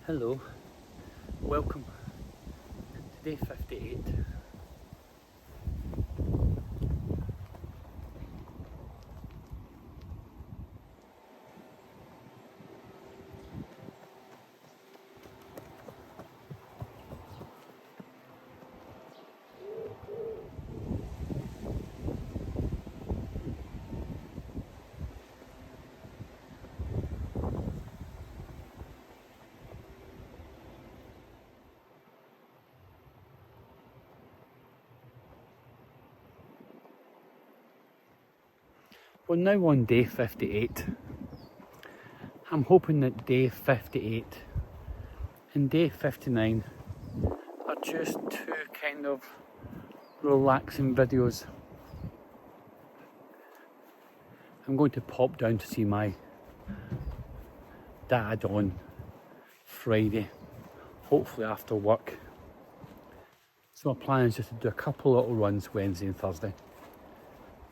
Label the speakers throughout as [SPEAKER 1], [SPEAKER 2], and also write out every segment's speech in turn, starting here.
[SPEAKER 1] Hello, welcome to day 58. We're now on day 58. I'm hoping that day 58 and day 59 are just two kind of relaxing videos. I'm going to pop down to see my dad on Friday, hopefully after work. So my plan is just to do a couple little runs Wednesday and Thursday.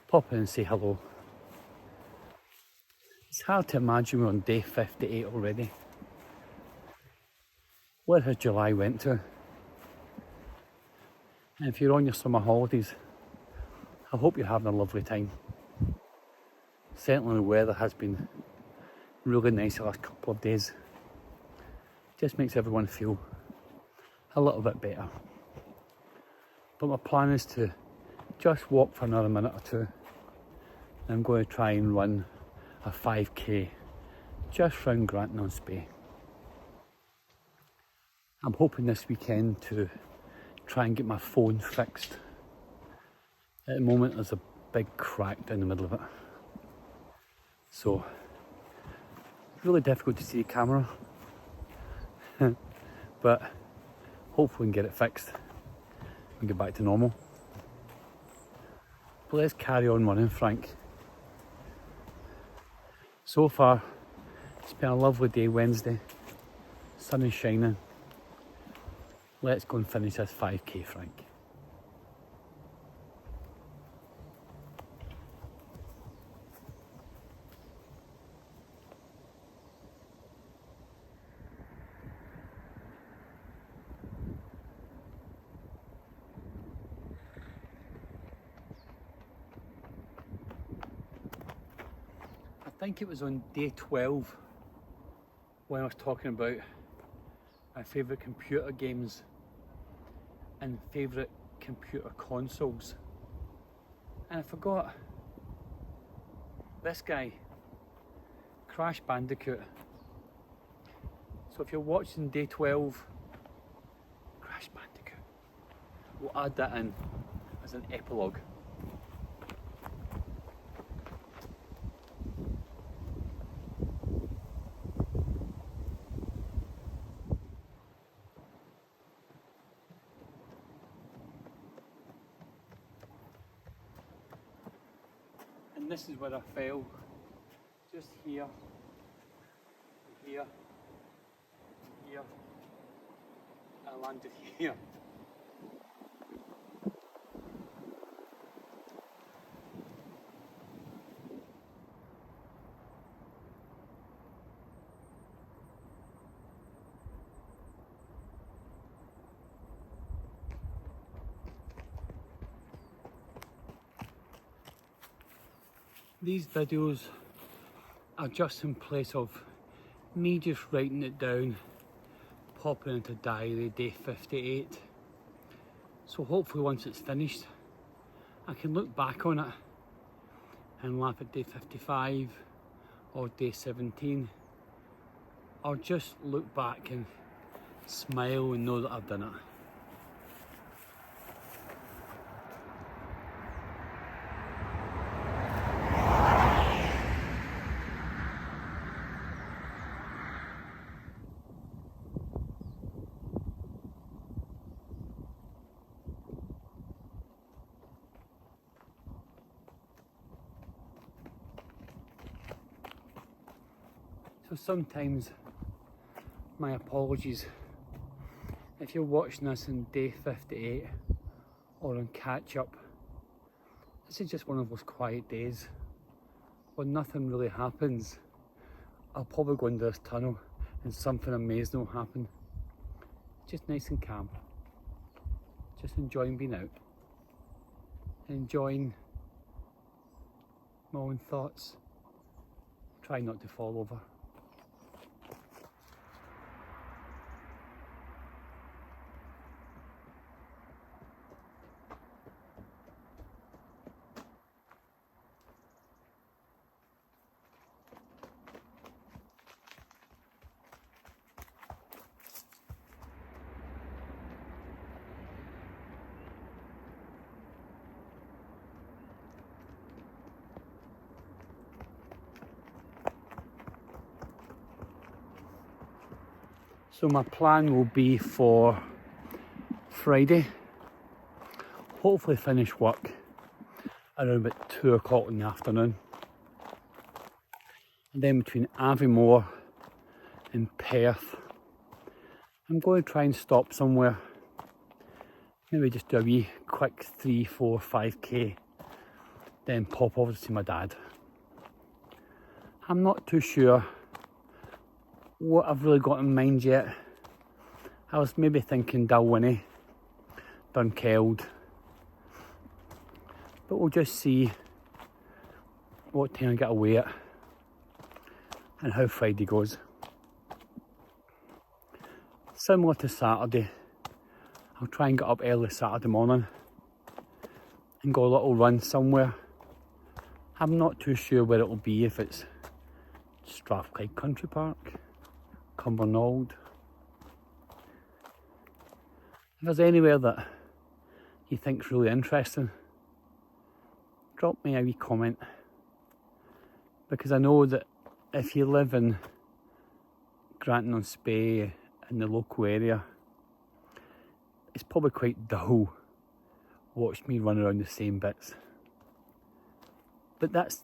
[SPEAKER 1] Pop in and say hello. It's hard to imagine we're on day 58 already. Where has July went to? And if you're on your summer holidays, I hope you're having a lovely time. Certainly the weather has been really nice the last couple of days. Just makes everyone feel a little bit better. But my plan is to just walk for another minute or two. I'm going to try and run a 5k just round Grantown Spey. I'm hoping this weekend to try and get my phone fixed. At the moment there's a big crack down the middle of it. So, it's really difficult to see the camera. But hopefully we can get it fixed and get back to normal. But let's carry on running, Frank. So far, it's been a lovely day Wednesday. Sun is shining. Let's go and finish this 5k, Frank. I think it was on day 12 when I was talking about my favourite computer games and favourite computer consoles, and I forgot this guy, Crash Bandicoot. So if you're watching day 12, Crash Bandicoot, we'll add that in as an epilogue. And this is where I fell, just here, here, here, and I landed here. These videos are just in place of me just writing it down, popping into diary day 58. So hopefully once it's finished, I can look back on it and laugh at day 55 or day 17, or just look back and smile and know that I've done it. So sometimes, my apologies, if you're watching this on day 58 or on catch up, this is just one of those quiet days when nothing really happens. I'll probably go into this tunnel and something amazing will happen. Just nice and calm. Just enjoying being out. Enjoying my own thoughts. Try not to fall over. So my plan will be for Friday, hopefully finish work around about 2 o'clock in the afternoon. And then between Aviemore and Perth, I'm going to try and stop somewhere. Maybe just do a wee quick 3, 4, 5k, then pop over to see my dad. I'm not too sure what I've really got in mind yet. I was maybe thinking Dalwhinnie, Dunkeld, but we'll just see what time I get away at and how Friday goes. Similar to Saturday, I'll try and get up early Saturday morning and go a little run somewhere. I'm not too sure where it'll be, if it's Strathclyde Country Park, Cumbernauld. If there's anywhere that you think's really interesting, drop me a wee comment, because I know that if you live in Grantown Spey in the local area, it's probably quite dull watch me run around the same bits. But that's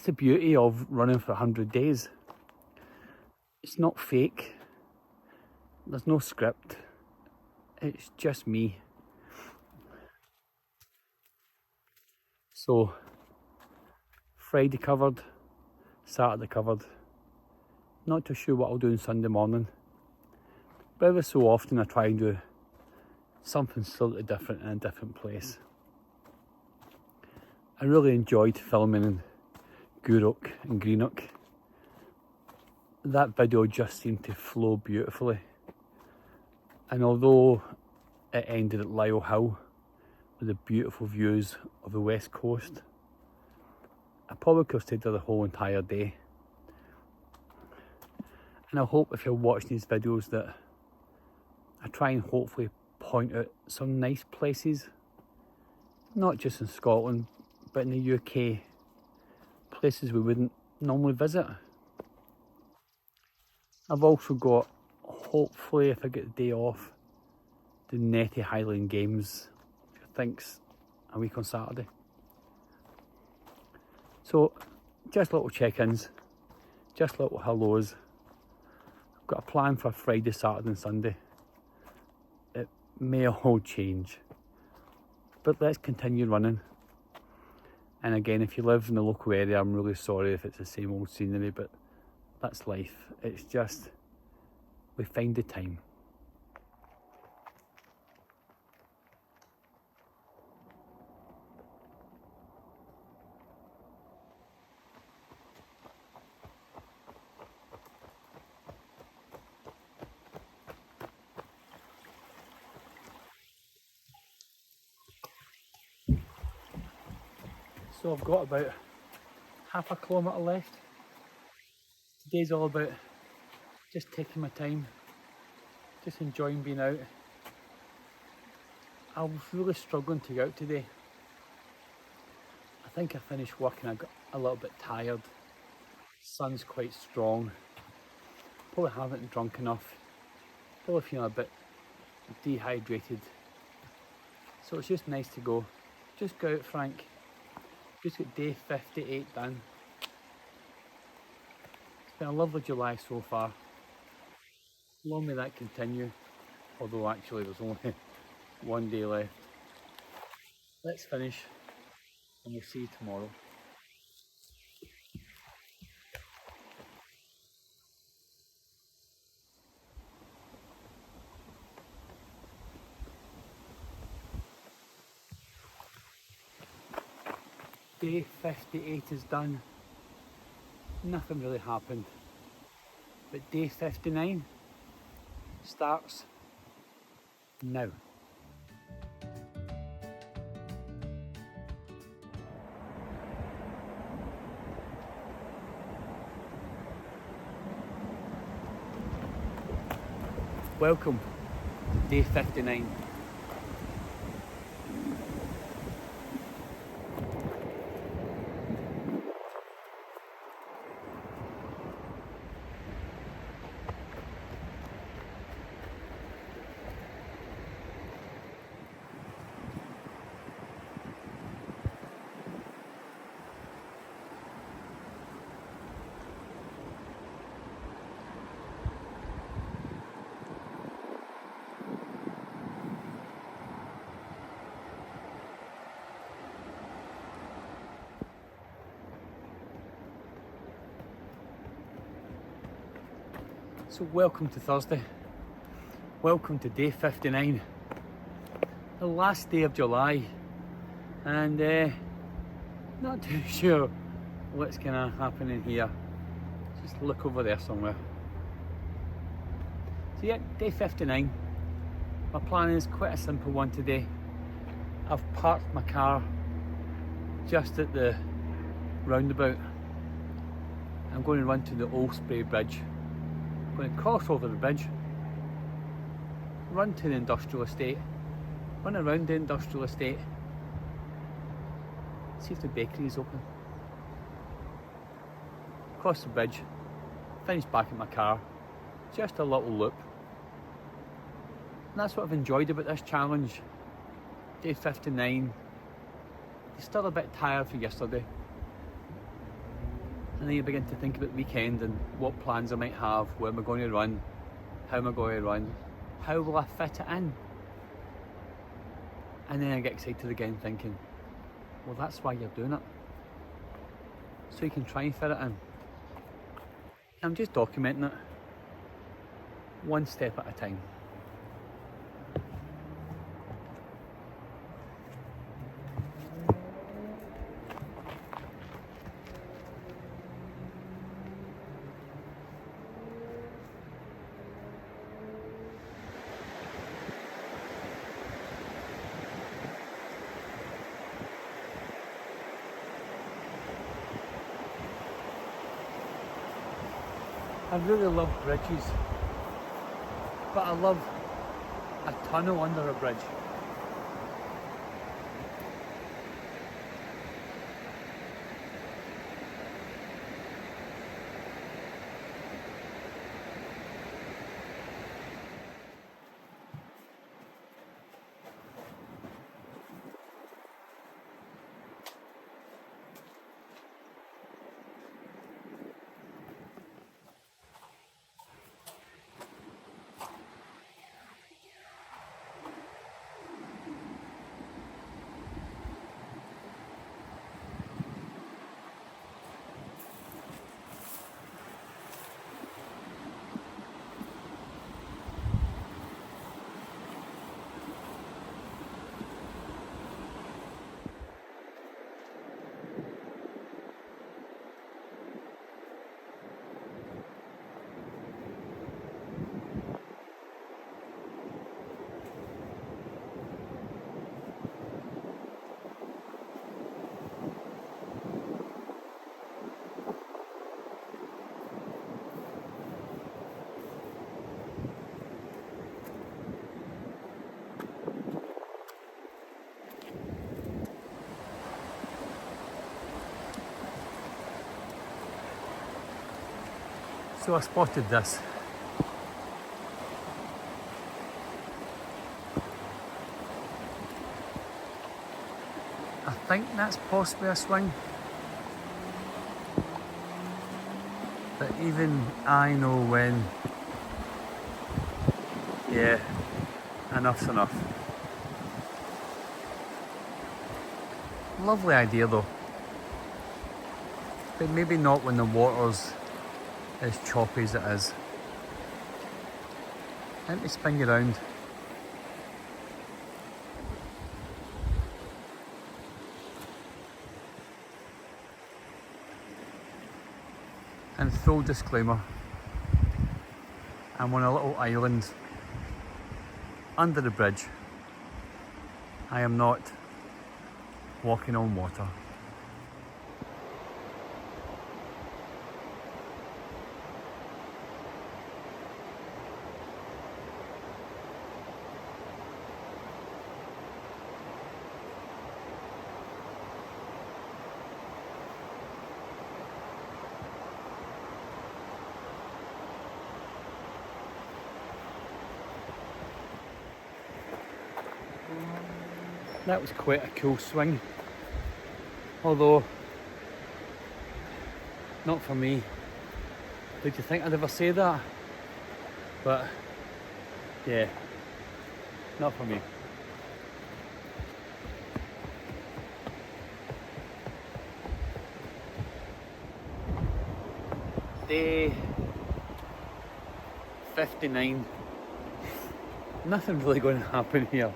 [SPEAKER 1] the beauty of running for 100 days. It's not fake. There's no script. It's just me. So, Friday covered, Saturday covered. Not too sure what I'll do on Sunday morning. But every so often I try and do something slightly different in a different place. I really enjoyed filming in Gourock and Greenock. That video just seemed to flow beautifully. And although it ended at Lisle Hill with the beautiful views of the west coast, I probably could have stayed there the whole entire day. And I hope if you're watching these videos that I try and hopefully point out some nice places, not just in Scotland, but in the UK, places we wouldn't normally visit. I've also got, hopefully if I get the day off, the Netty Highland Games, which I think's a week on Saturday. So, just little check-ins, just little hellos. I've got a plan for Friday, Saturday and Sunday. It may all change, but let's continue running. And again, if you live in the local area, I'm really sorry if it's the same old scenery, but that's life. It's just, we find the time. So I've got about half a kilometre left. Today's all about just taking my time, just enjoying being out. I was really struggling to get out today. I think I finished work and I got a little bit tired. Sun's quite strong. Probably haven't drunk enough. Probably feeling a bit dehydrated. So it's just nice to go. Just go out, Frank. Just got day 58 done. It's been a lovely July so far. Long may that continue. Although actually there's only one day left. Let's finish and we'll see you tomorrow. Day 58 is done. Nothing really happened. But day 59 starts now. Welcome to day 59. So welcome to Thursday, welcome to day 59, the last day of July, and not too sure what's gonna happen in here. Just look over there somewhere. So yeah, day 59, my plan is quite a simple one today. I've parked my car just at the roundabout. I'm going to run to the Old Spey Bridge. I'm going to cross over the bridge, run to the industrial estate, run around the industrial estate, see if the bakery is open, cross the bridge, finish back in my car, just a little loop. And that's what I've enjoyed about this challenge. Day 59, you're still a bit tired from yesterday. And then you begin to think about the weekend and what plans I might have, where am I going to run, how am I going to run, how will I fit it in? And then I get excited again thinking, well, that's why you're doing it. So you can try and fit it in. I'm just documenting it, one step at a time. I really love bridges, but I love a tunnel under a bridge. So I spotted this. I think that's possibly a swing. But even I know when, yeah, enough's enough. Lovely idea though. But maybe not when the water's as choppy as it is. Let me spin you around. And full disclaimer, I'm on a little island under the bridge. I am not walking on water. That was quite a cool swing, although not for me. Did you think I'd ever say that? But yeah, not for me. Day 59. Nothing really going to happen here.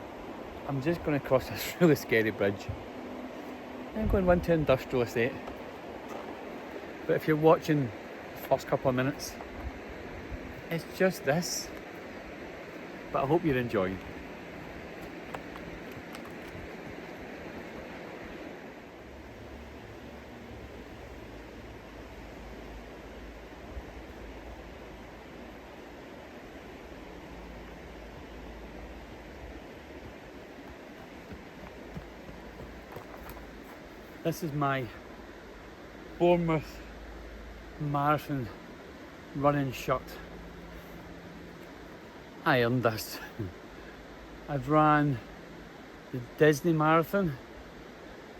[SPEAKER 1] I'm just going to cross this really scary bridge. I'm going into Industrial Estate. But if you're watching the first couple of minutes, it's just this. But I hope you're enjoying. This is my Bournemouth Marathon running shirt. I earned this. I've ran the Disney Marathon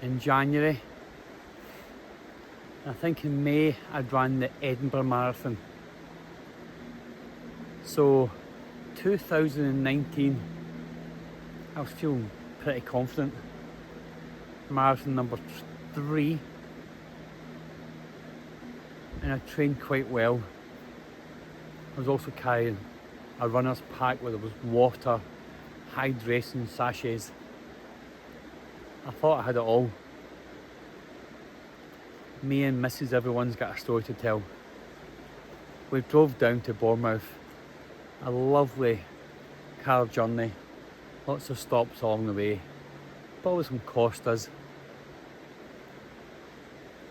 [SPEAKER 1] in January. I think in May I'd ran the Edinburgh Marathon. So 2019, I was feeling pretty confident. Marathon number 3, and I trained quite well. I was also carrying a runner's pack where there was water, hydration sachets. I thought I had it all. Me and Mrs. Everyone's got a story to tell. We drove down to Bournemouth, a lovely car journey, lots of stops along the way, probably some Costas.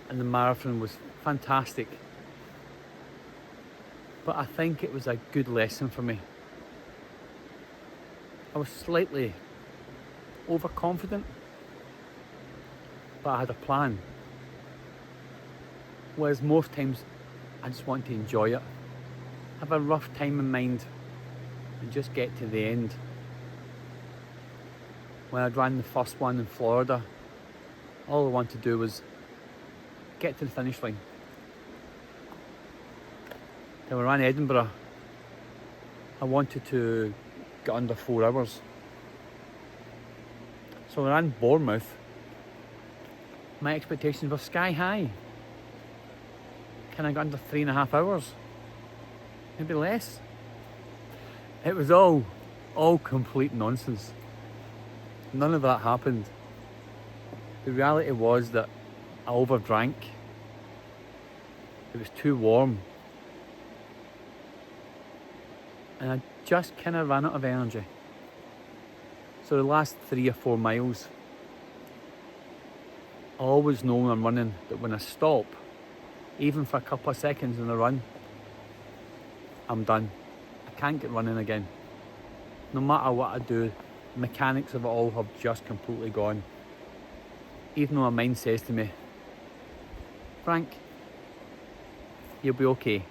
[SPEAKER 1] And the marathon was fantastic. But I think it was a good lesson for me. I was slightly overconfident, but I had a plan. Whereas most times I just want to enjoy it. Have a rough time in mind and just get to the end. When I ran the first one in Florida, all I wanted to do was get to the finish line. Then when I ran Edinburgh, I wanted to get under 4 hours. So when I ran Bournemouth, my expectations were sky high. Can I get under 3.5 hours? Maybe less. It was all complete nonsense. None of that happened. The reality was that I overdrank. It was too warm. And I just kind of ran out of energy. So the last 3 or 4 miles, I always know when I'm running that when I stop, even for a couple of seconds in the run, I'm done. I can't get running again. No matter what I do, the mechanics of it all have just completely gone. Even though my mind says to me, Frank, you'll be okay.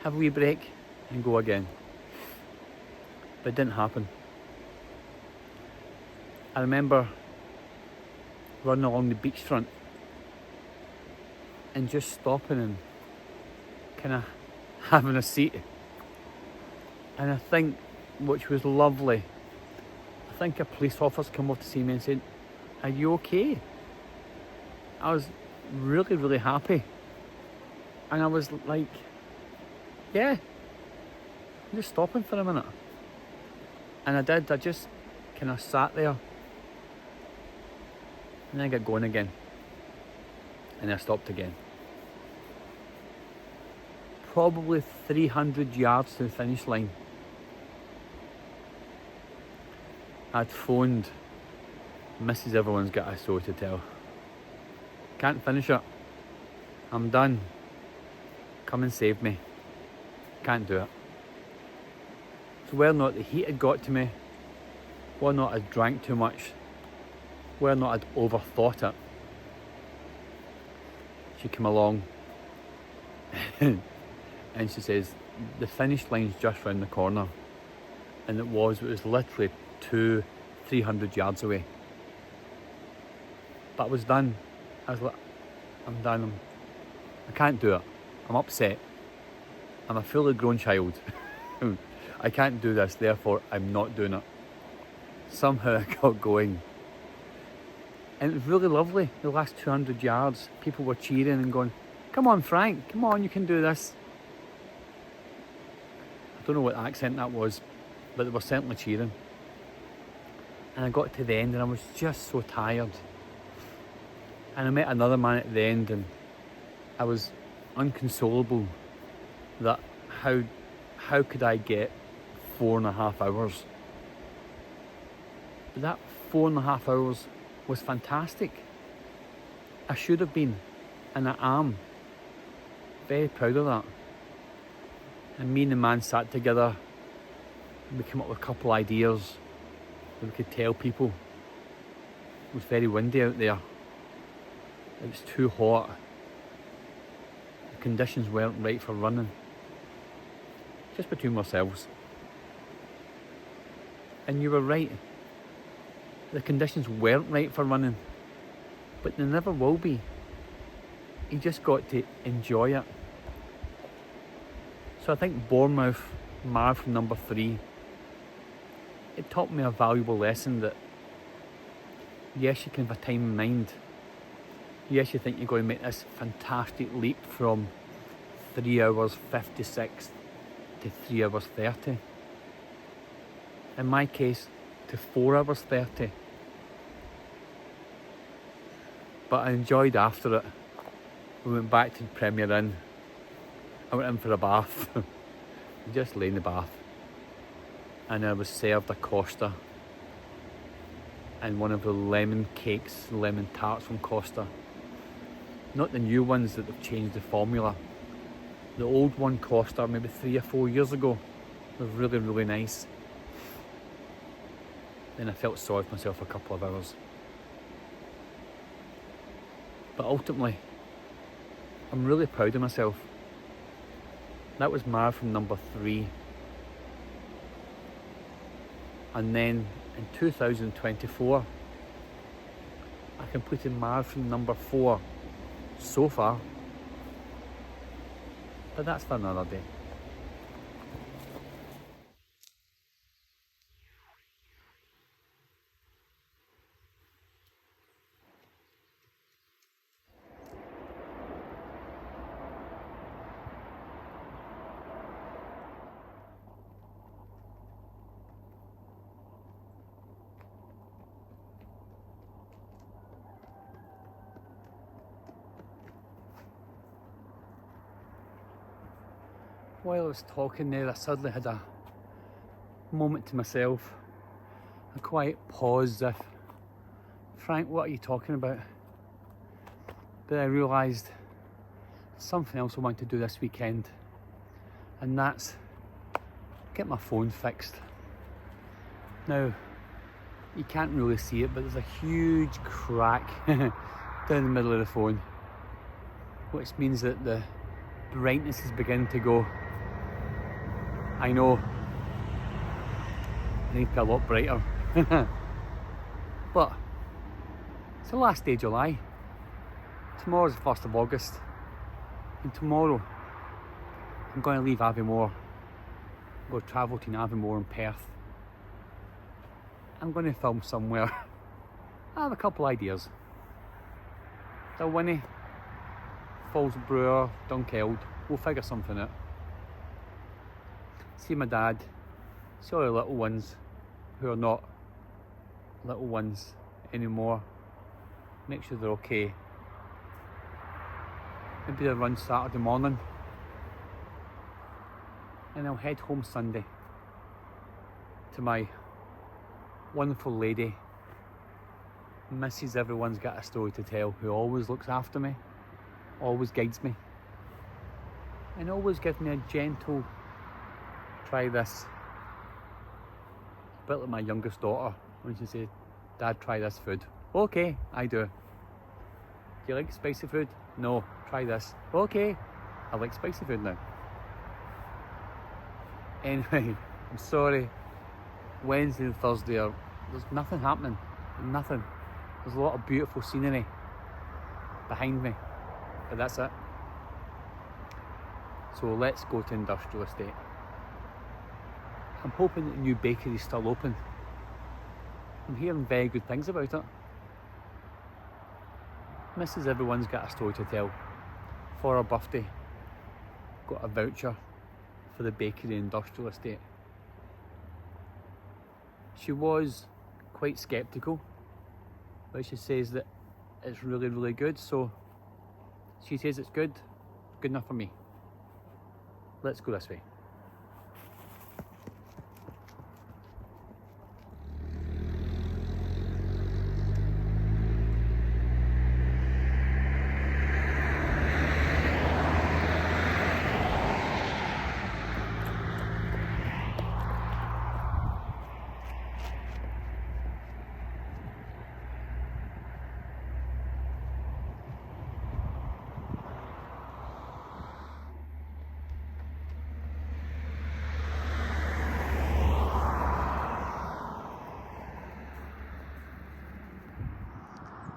[SPEAKER 1] Have a wee break and go again. But it didn't happen. I remember running along the beachfront and just stopping and kind of having a seat. And I think, which was lovely, I think a police officer came up to see me and said, "Are you okay?" I was really, really happy. And I was like, yeah, I'm just stopping for a minute. And I did, I just kind of sat there. And then I got going again. And I stopped again. probably 300 yards to the finish line. I'd phoned Mrs. Everyone's got a story to tell. Can't finish it. I'm done. Come and save me. Can't do it. So whether or not the heat had got to me, whether or not I'd drank too much, whether or not I'd overthought it, she came along and she says, the finish line's just round the corner. And it was literally 200-300 yards away. But I was done. I was like, I'm done. I can't do it. I'm upset. I'm a fully grown child. I can't do this, therefore I'm not doing it. Somehow I got going. And it was really lovely, the last 200 yards. People were cheering and going, come on Frank, come on, you can do this. I don't know what accent that was, but they were certainly cheering. And I got to the end and I was just so tired. And I met another man at the end and I was inconsolable that how could I get 4.5 hours? But that 4.5 hours was fantastic. I should have been, and I am very proud of that. And me and the man sat together and we came up with a couple of ideas that we could tell people. It was very windy out there. It was too hot. The conditions weren't right for running. Just between ourselves. And you were right. The conditions weren't right for running. But they never will be. You just got to enjoy it. So I think Bournemouth Marathon number 3, it taught me a valuable lesson that yes, you can have a time in mind. Yes, you think you're going to make this fantastic leap from 3 hours 56 to 3 hours 30. In my case, to 4 hours 30. But I enjoyed after it. We went back to the Premier Inn. I went in for a bath. Just lay in the bath. And I was served a Costa. And one of the lemon cakes, lemon tarts from Costa. Not the new ones that they've changed the formula. The old one Costa, maybe 3 or 4 years ago, was really, really nice. Then I felt sorry for myself for a couple of hours. But ultimately, I'm really proud of myself. That was marathon number 3. And then in 2024, I completed marathon number 4 so far. But that's for another day. While I was talking there, I suddenly had a moment to myself, a quiet pause as if, Frank, what are you talking about? But I realised something else I want to do this weekend, and that's get my phone fixed. Now, you can't really see it, but there's a huge crack down the middle of the phone, which means that the brightness is beginning to go. I know, I need to be a lot brighter. But it's the last day of July. Tomorrow's the 1st of August. And tomorrow I'm going to leave Aviemore. I'm going to travel to Aviemore in Perth. I'm going to film somewhere. I have a couple ideas. Dalwhinnie, Fallsbrewer, Dunkeld. We'll figure something out. See my dad, see all the little ones who are not little ones anymore. Make sure they're okay. Maybe they'll run Saturday morning. and I'll head home Sunday to my wonderful lady, Mrs. Everyone's Got a Story to Tell, who always looks after me, always guides me, and always gives me a gentle try this. A bit like my youngest daughter when she says, "Dad, try this food." Okay, I do. Do you like spicy food? No, try this. Okay, I like spicy food now. Anyway, I'm sorry. Wednesday and Thursday there's nothing happening. Nothing. There's a lot of beautiful scenery behind me, but that's it. So let's go to Industrial Estate. I'm hoping that the new bakery is still open. I'm hearing very good things about it. Mrs. Everyone's Got a Story to Tell. For her birthday, got a voucher for the bakery Industrial Estate. She was quite sceptical, but she says that it's really, really good. So she says it's good enough for me. Let's go this way.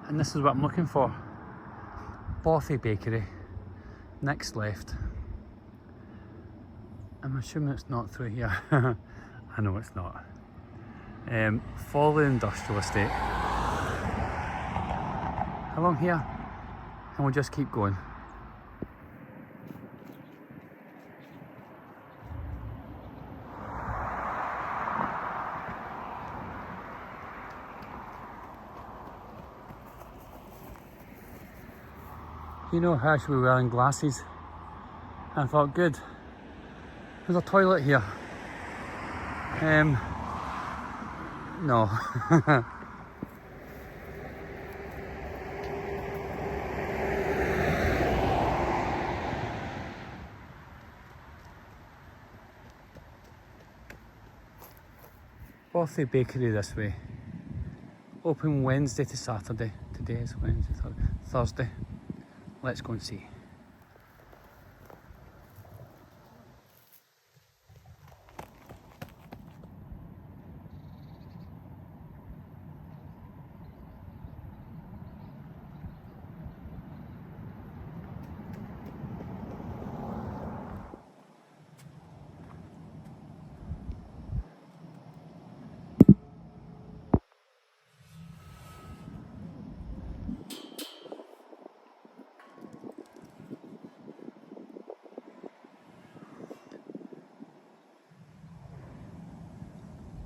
[SPEAKER 1] And this is what I'm looking for. Bothy Bakery, next left. I'm assuming it's not through here. I know it's not. Follow the Industrial Estate. Along here, and we'll just keep going. You know how I should be wearing glasses? I thought, good. There's a toilet here. No. Bothy Bakery this way. Open Wednesday to Saturday. Today is Wednesday, Thursday. Let's go and see.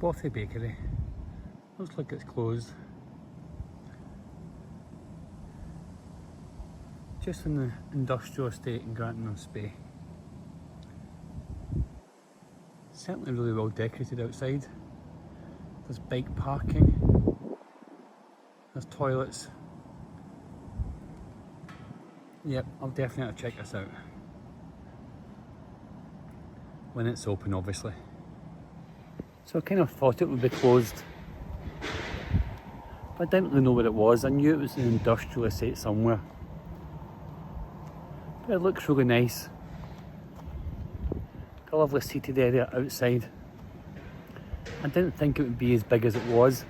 [SPEAKER 1] Bothy Bakery. Looks like it's closed. Just in the industrial estate in Grantown Spey. Certainly really well decorated outside. There's bike parking. There's toilets. Yep, I'll definitely have to check this out. When it's open, obviously. So I kind of thought it would be closed, but I didn't really know what it was. I knew it was an industrial estate somewhere, but it looks really nice. A lovely seated area outside. I didn't think it would be as big as it was,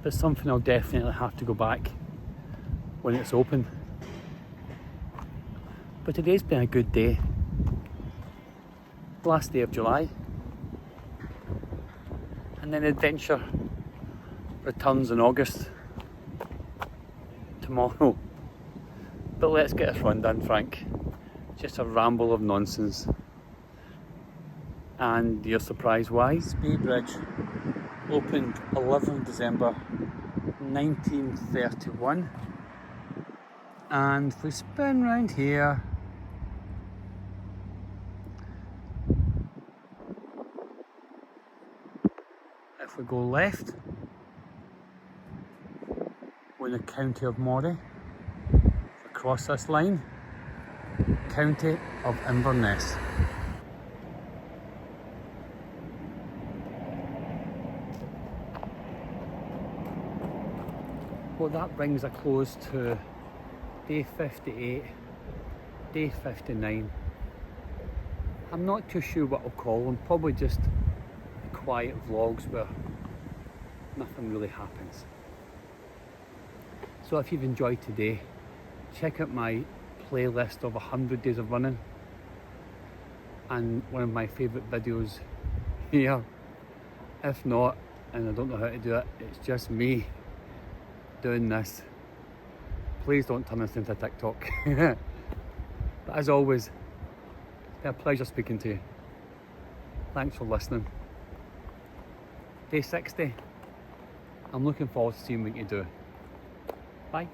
[SPEAKER 1] but something I'll definitely have to go back when it's open. But today's been a good day. Last day of July. And then adventure returns in August, tomorrow. But let's get this run done, Frank. Just a ramble of nonsense. And you're surprised why? Old Spey Bridge opened 11th December 1931. And if we spin round here, we go left, we're in the county of Moray. Across this line, county of Inverness. Well, that brings a close to day 58, day 59. I'm not too sure what I'll call them, probably just quiet vlogs where nothing really happens. So if you've enjoyed today, check out my playlist of 100 days of running, and one of my favourite videos here. If not, and I don't know how to do it, it's just me doing this. Please don't turn this into TikTok. But as always, it's been a pleasure speaking to you. Thanks for listening. Day 60, I'm looking forward to seeing what you do. Bye.